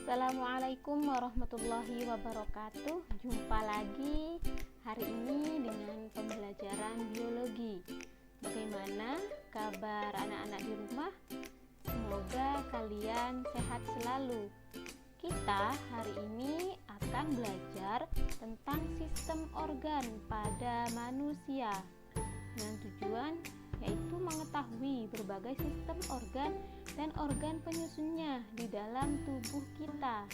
Assalamualaikum warahmatullahi wabarakatuh. Jumpa lagi hari ini dengan pembelajaran biologi. Bagaimana kabar anak-anak di rumah? Semoga kalian sehat selalu. Kita hari ini akan belajar tentang sistem organ pada manusia dengan tujuan yaitu mengetahui berbagai sistem organ dan organ penyusunnya di dalam tubuh kita.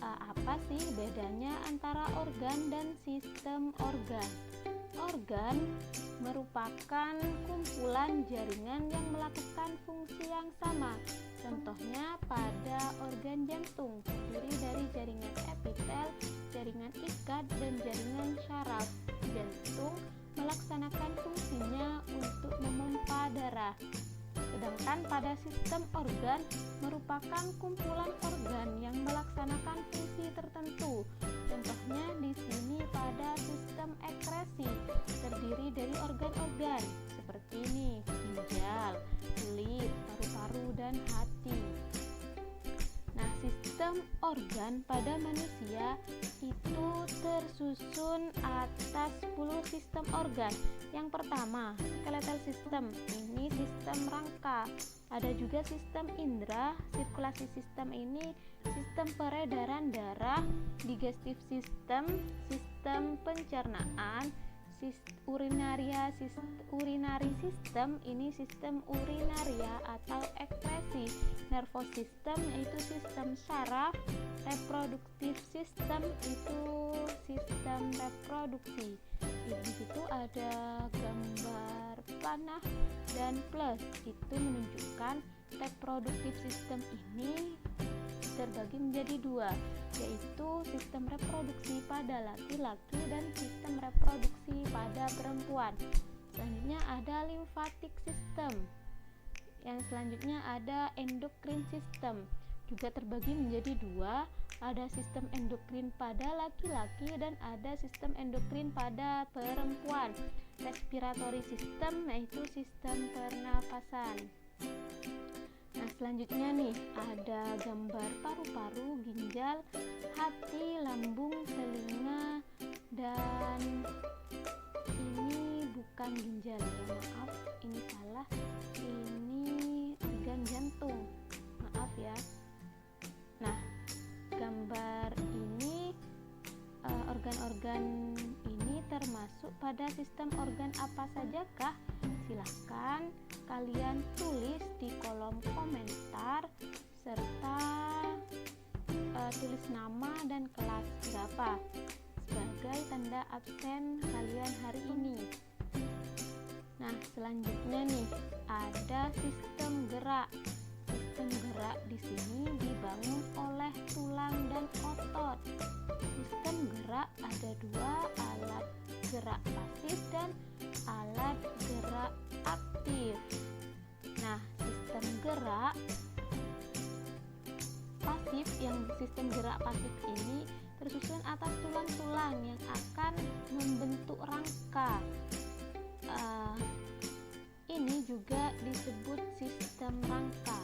Apa sih bedanya antara organ dan sistem organ? Organ merupakan kumpulan jaringan yang melakukan fungsi yang sama. Contohnya pada organ jantung terdiri dari jaringan epitel, jaringan ikat, dan jaringan syaraf. Jantung melaksanakan fungsinya untuk memompa darah. Sedangkan pada sistem organ merupakan kumpulan organ yang melaksanakan fungsi tertentu. Contohnya di sini pada sistem ekskresi terdiri dari organ-organ seperti ini: ginjal, kulit, paru-paru, dan hati. Nah, sistem organ pada manusia itu tersusun atas 10 sistem organ. Yang pertama, skeletal system. Ini sistem rangka. Ada juga sistem indera, sirkulasi sistem ini sistem peredaran darah, digestive system, sistem pencernaan, urinary system ini sistem urinaria atau ekskresi, nervous system yaitu sistem saraf, reproductive system itu sistem reproduksi. Di situ ada gambar panah dan plus, itu menunjukkan reproductive system ini terbagi menjadi dua, yaitu sistem reproduksi pada laki-laki dan sistem reproduksi pada perempuan. Selanjutnya ada lymphatic system. Yang selanjutnya ada endocrine system, juga terbagi menjadi dua, ada sistem endokrin pada laki-laki dan ada sistem endokrin pada perempuan. Respiratory system yaitu sistem pernapasan. Nah, selanjutnya nih ada gambar paru-paru, ginjal, hati, lambung, telinga, dan ini bukan ginjal ya, maaf, ini salah, ini organ jantung, maaf ya. Nah, gambar ini organ-organ ini termasuk pada sistem organ apa sajakah? Silahkan kalian tulis di kolom komentar serta tulis nama dan kelas berapa sebagai tanda absen kalian hari ini. Nah, selanjutnya nih ada sistem gerak. Sistem gerak di sini dibangun oleh tulang dan otot. Sistem gerak ada dua, alat gerak pasif dan alat gerak aktif. Nah, sistem gerak pasif, sistem gerak pasif ini tersusun atas tulang-tulang yang akan membentuk rangka. Ini juga disebut sistem rangka.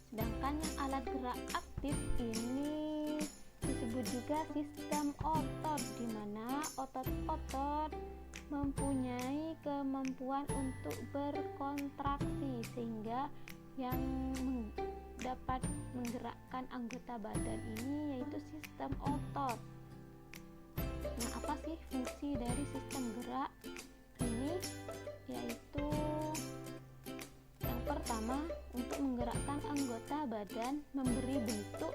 Sedangkan yang alat gerak aktif ini disebut juga sistem otot, di mana otot-otot mempunyai kemampuan untuk berkontraksi sehingga yang dapat menggerakkan anggota badan ini yaitu sistem otot. Nah, apa sih fungsi dari sistem gerak ini? Yaitu yang pertama, untuk menggerakkan anggota badan, memberi bentuk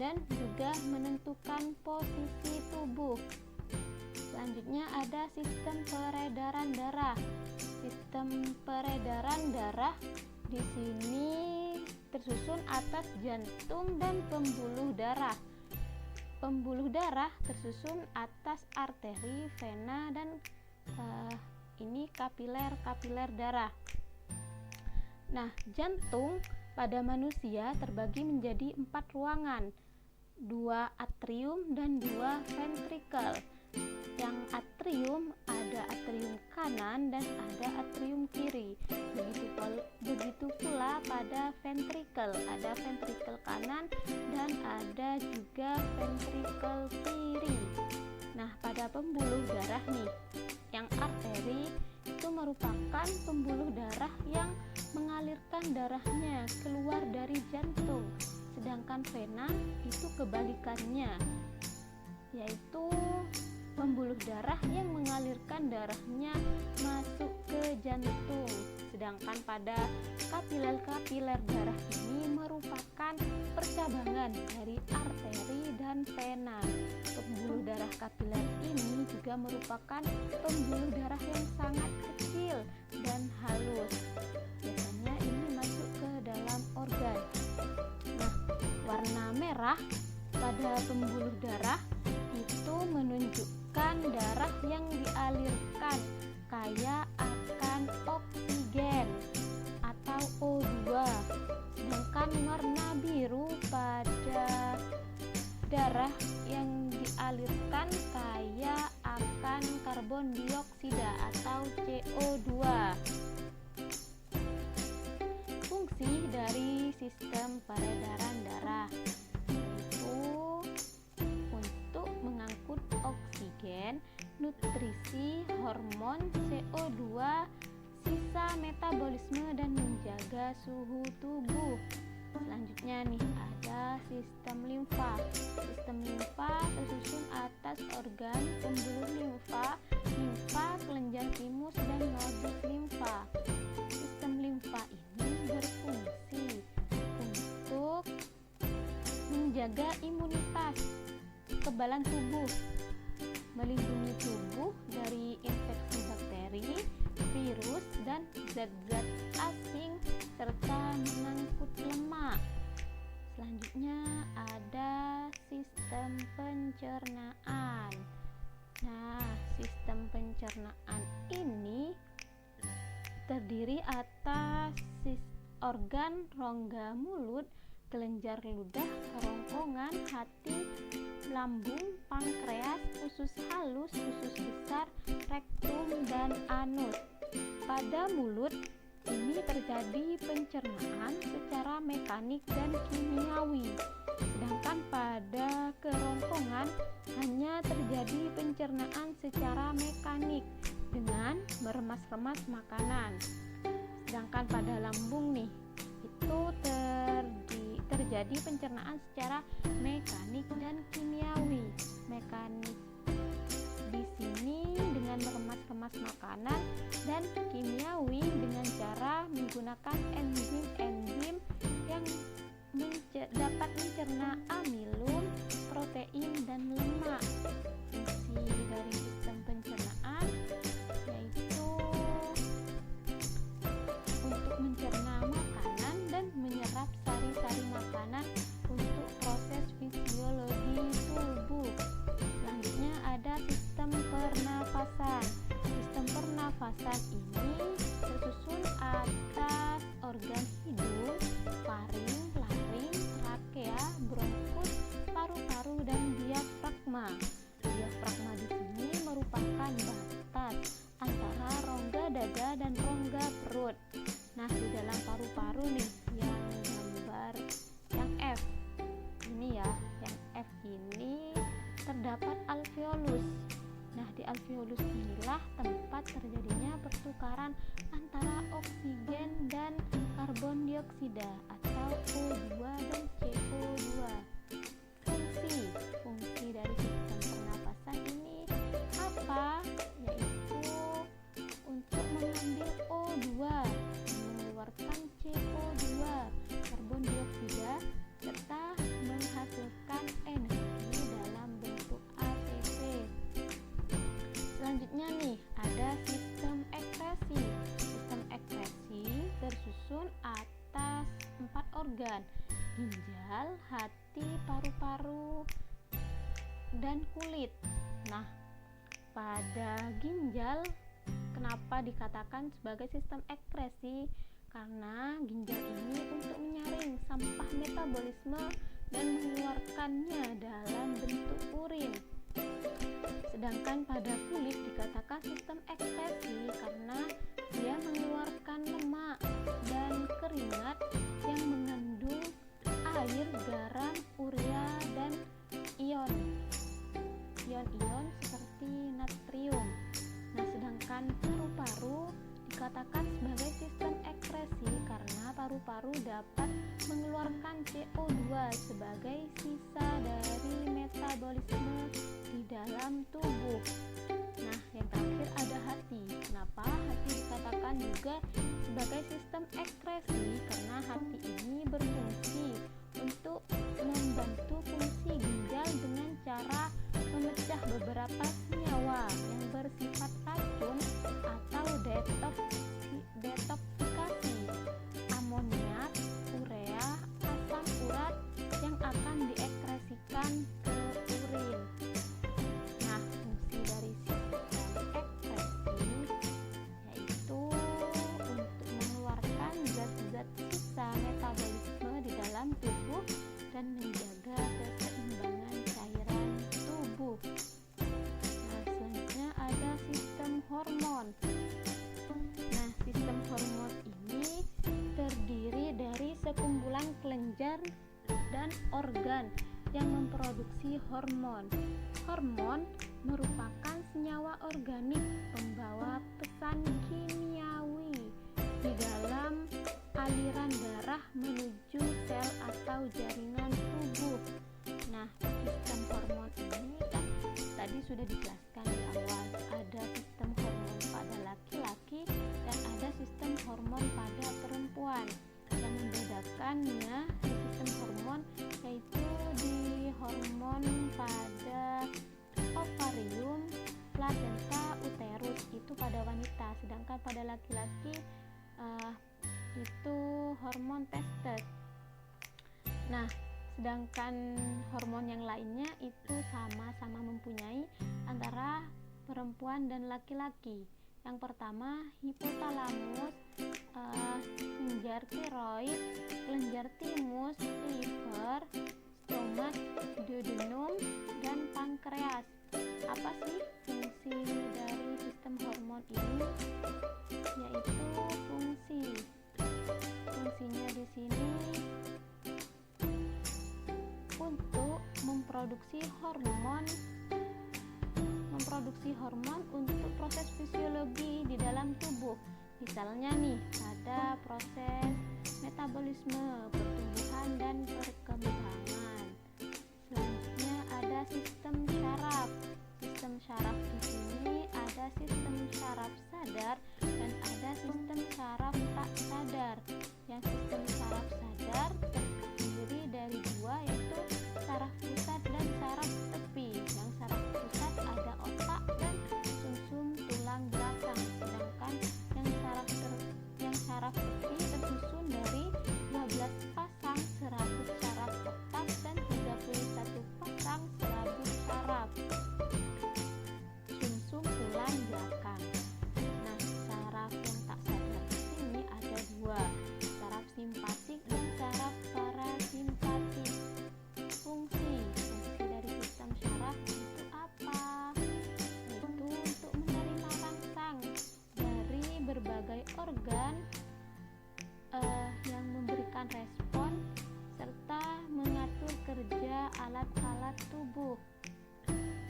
dan juga menentukan posisi tubuh. Selanjutnya ada sistem peredaran darah. Sistem peredaran darah di sini tersusun atas jantung dan pembuluh darah. Pembuluh darah tersusun atas arteri, vena, dan ini kapiler darah. Nah, jantung pada manusia terbagi menjadi 4 ruangan, 2 atrium dan 2 ventrikel. Yang atrium, ada atrium kanan dan ada atrium kiri. Begitu pula pada ventricle, ada ventricle kanan dan ada juga ventricle kiri. Nah, pada pembuluh darah nih, yang arteri itu merupakan pembuluh darah yang mengalirkan darahnya keluar dari jantung, sedangkan vena itu kebalikannya, yaitu pembuluh darah yang mengalirkan darahnya masuk ke jantung. Sedangkan pada kapiler darah ini merupakan percabangan dari arteri dan vena. Pembuluh darah kapiler ini juga merupakan pembuluh darah yang sangat kecil dan halus. Biasanya ini masuk ke dalam organ. Nah, warna merah pada pembuluh darah itu menunjukkan darah yang dialirkan kaya akan oksigen atau O2. Sedangkan warna biru pada darah yang dialirkan kaya akan karbon dioksida atau CO2. Fungsi dari sistem peredaran darah yaitu untuk mengangkut oksigen, nutrisi, hormon, CO2, sisa metabolisme dan menjaga suhu tubuh. Selanjutnya nih ada sistem limfa. Sistem limfa tersusun atas organ pembuluh limfa, kelenjar timus dan nodus limfa. Sistem limfa ini berfungsi untuk menjaga imunitas, kekebalan tubuh, melindungi tubuh dari infeksi bakteri, virus, dan zat-zat asing, serta mengangkut lemak. Selanjutnya ada sistem pencernaan. Nah, sistem pencernaan ini terdiri atas organ rongga mulut, kelenjar ludah, kerongkongan, hati, lambung, pankreas, usus halus, usus besar, rektum, dan anus. Pada mulut ini terjadi pencernaan secara mekanik dan kimiawi, sedangkan pada kerongkongan hanya terjadi pencernaan secara mekanik dengan meremas-remas makanan. Sedangkan pada lambung nih itu terjadi pencernaan secara mekanik dan kimiawi. Mekanik di sini dengan meremas-remas makanan dan kimiawi dengan cara menggunakan enzim-enzim yang dapat mencerna amilum, protein, dan lemak. Fungsi dari sistem pencernaan yaitu untuk mencerna makanan dan menyerap sari-sari makanan untuk proses fisiologi tubuh. Selanjutnya ada sistem pernafasan. Sistem pernafasan ini tersusun atas organ hidung, faring, laring, trakea, bronkus, paru-paru, dan diafragma. Diafragma di sini merupakan batas antara rongga dada dan rongga perut. Nah, di dalam paru-paru nih yang gambar yang F ini ya, yang F ini terdapat alveolus. Nah, di alveolus inilah tempat terjadinya pertukaran antara oksigen dan karbon dioksida atau O2 dan CO2. Fungsi dari sistem pernapasan ini apa? Yaitu untuk mengambil O2, mengeluarkan CO2, karbon dioksida, serta menghasilkan energi dalam bentuk ATP. Selanjutnya nih ada sistem ekskresi. Sistem ekskresi tersusun atas 4 organ: ginjal, hati, paru-paru, dan kulit. Nah, pada ginjal kenapa dikatakan sebagai sistem ekskresi? Karena ginjal ini untuk menyaring sampah metabolisme dan mengeluarkannya dalam bentuk urin. Sedangkan pada kulit dikatakan sistem ekskresi karena dia mengeluarkan lemak dan keringat yang mengandung air, garam, urea, dan ion-ion seperti natrium. Nah, sedangkan paru-paru dikatakan sebagai sistem ekskresi karena paru-paru dapat mengeluarkan CO2 sebagai sisa dari metabolisme di dalam tubuh. Nah, yang terakhir ada hati. Kenapa hati dikatakan juga sebagai sistem ekskresi? Karena hati ini berfungsi untuk membantu fungsi ginjal dengan cara memecah beberapa senyawa yang bersifat racun atau detoksifikasi amoniak, urea, asam urat yang akan diekskresikan ke urin. Nah, fungsi dari sistem ekskresi yaitu untuk mengeluarkan zat-zat sisa metabolisme di dalam tubuh dan menjaga keseimbangan cairan tubuh. Nah, selanjutnya ada sistem hormon. Nah, sistem hormon ini terdiri dari sekumpulan kelenjar dan organ yang memproduksi hormon. Hormon merupakan senyawa organik pembawa pesan kimiawi di dalam aliran darah menuju sel atau jaringan tubuh. Nah, sistem hormon ini kan tadi sudah dijelaskan di awal. Ada sistem hormon pada laki-laki dan ada sistem hormon pada perempuan. Yang membedakannya sistem hormon yaitu di hormon pada ovarium, placenta, uterus itu pada wanita, sedangkan pada laki-laki itu hormon testes. Nah, sedangkan hormon yang lainnya itu sama-sama mempunyai antara perempuan dan laki-laki. Yang pertama hipotalamus, kelenjar tiroid, kelenjar timus, liver, stomach, duodenum, dan pankreas. Apa sih fungsi dari sistem hormon ini? Yaitu fungsinya di sini untuk memproduksi hormon untuk proses fisiologi di dalam tubuh. Misalnya nih, ada proses metabolisme, pertumbuhan dan perkembangan. Selanjutnya ada sistem syaraf. Sistem syaraf di sini ada sistem syaraf sadar dan ada sistem syaraf tak sadar. Yang sistem syaraf sadar terdiri dari dua, yaitu syaraf pusat dan syaraf tepi. Yang syaraf pusat ada otak dan sumsum tulang belakang, sedangkan yang syaraf tepi tersusun dari 12 pasang serabut syaraf otak dan 31 pasang serabut syaraf sumsum tulang belakang. Nah, syaraf yang tak sadar di sini ada dua, syaraf simpatik dan syaraf parasimpatik. Fungsi dari sistem syaraf itu apa? Yaitu untuk menerima rangsang dari berbagai organ yang memberikan respon serta mengatur kerja alat-alat tubuh.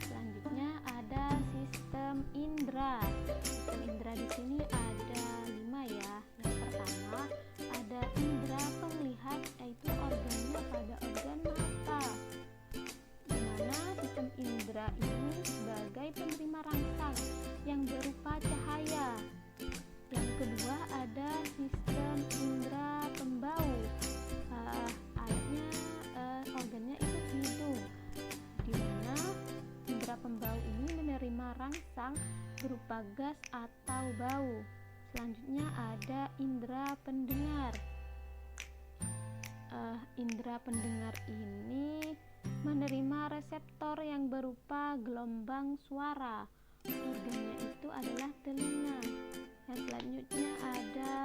Selanjutnya ada sistem indera. Sistem indera di sini ada 5 ya. Yang pertama ada indera penglihat, yaitu organnya pada organ mata, di mana sistem indera ini sebagai penerima rangsang yang berupa cahaya. Yang kedua ada sistem indera pembau. Organnya itu hidung, di mana indera pembau ini menerima rangsang berupa gas atau bau. Selanjutnya ada indera pendengar. Indera pendengar ini menerima reseptor yang berupa gelombang suara. Organnya itu adalah telinga. Yang selanjutnya ada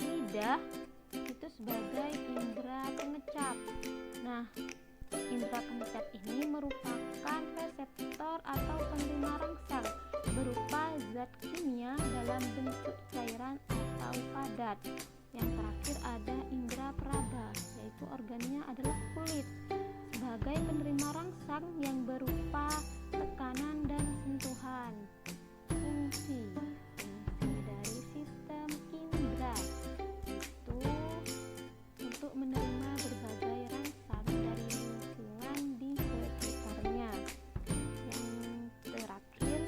lidah, itu sebagai indera pengecap. Nah, Indra keencet ini merupakan reseptor atau penerima rangsang berupa zat kimia dalam bentuk cairan atau padat. Yang terakhir ada indra peraba, yaitu organnya adalah kulit, sebagai penerima rangsang yang berupa tekanan dan sentuhan. Fungsi dari sistem indra itu untuk menerima berbagai rangsang dari lingkungan di sekitarnya. Yang terakhir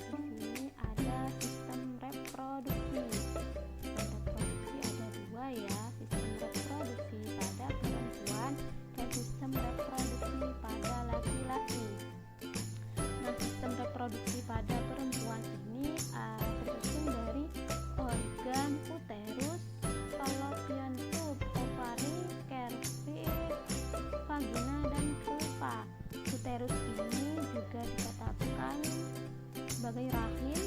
di sini ada sistem reproduksi. Sistem reproduksi ada dua ya, sistem reproduksi pada perempuan dan sistem reproduksi pada laki-laki. Nah, sistem reproduksi pada perempuan ini tersusun dari organ uterus, fallopian tube, ovari, cervix, vagina, dan vulva. Uterus ini juga dikatakan sebagai rahim,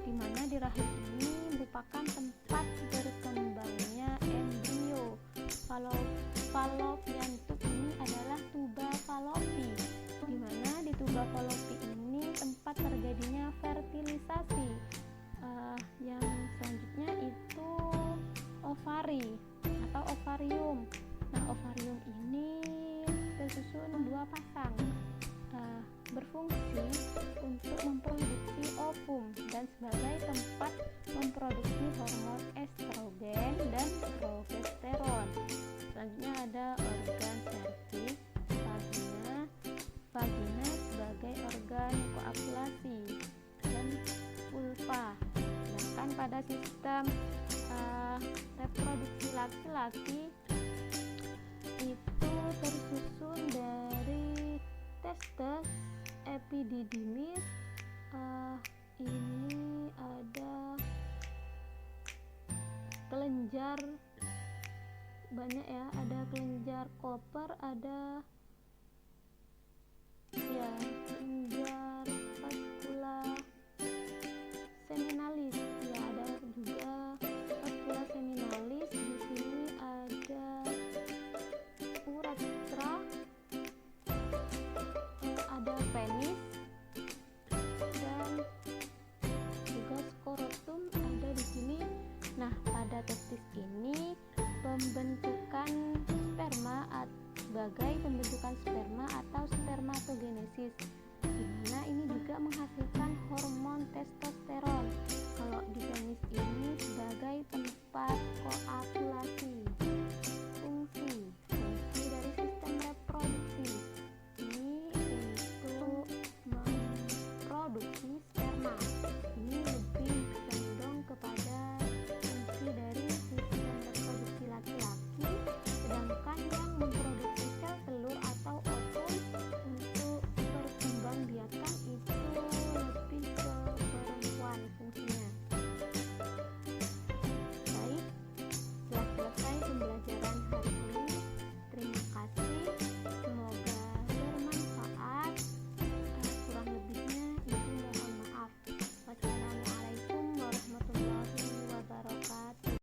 di mana di rahim ini merupakan tempat berkembangnya embrio. Fallopian tube ini adalah tuba fallopi, di mana di tuba fallopi ini tempat terjadinya fertilisasi. Yang selanjutnya itu ovari atau ovarium. Nah, ovarium ini tersusun dua pasang, berfungsi untuk memproduksi ovum dan sebagai tempat memproduksi hormon estrogen dan progesteron. Selanjutnya ada organ cervix, vagina sebagai organ koagulasi, dan vulva. Sedangkan pada sistem reproduksi laki-laki itu tersusun dari testes, epididymis, ini ada kelenjar, banyak ya, ada kelenjar koper, ada ya kelenjar vaskula seminalis, ya ada juga vaskula seminalis. Di sini ada uretra, ada penis, dan juga skrotum ada di sini. Nah, pada testis ini pembentukan sperma sebagai pembentukan sperma atau spermatogenesis, di mana ini juga menghasilkan hormon testosteron. Kalau di penis ini sebagai tempat koagulasi.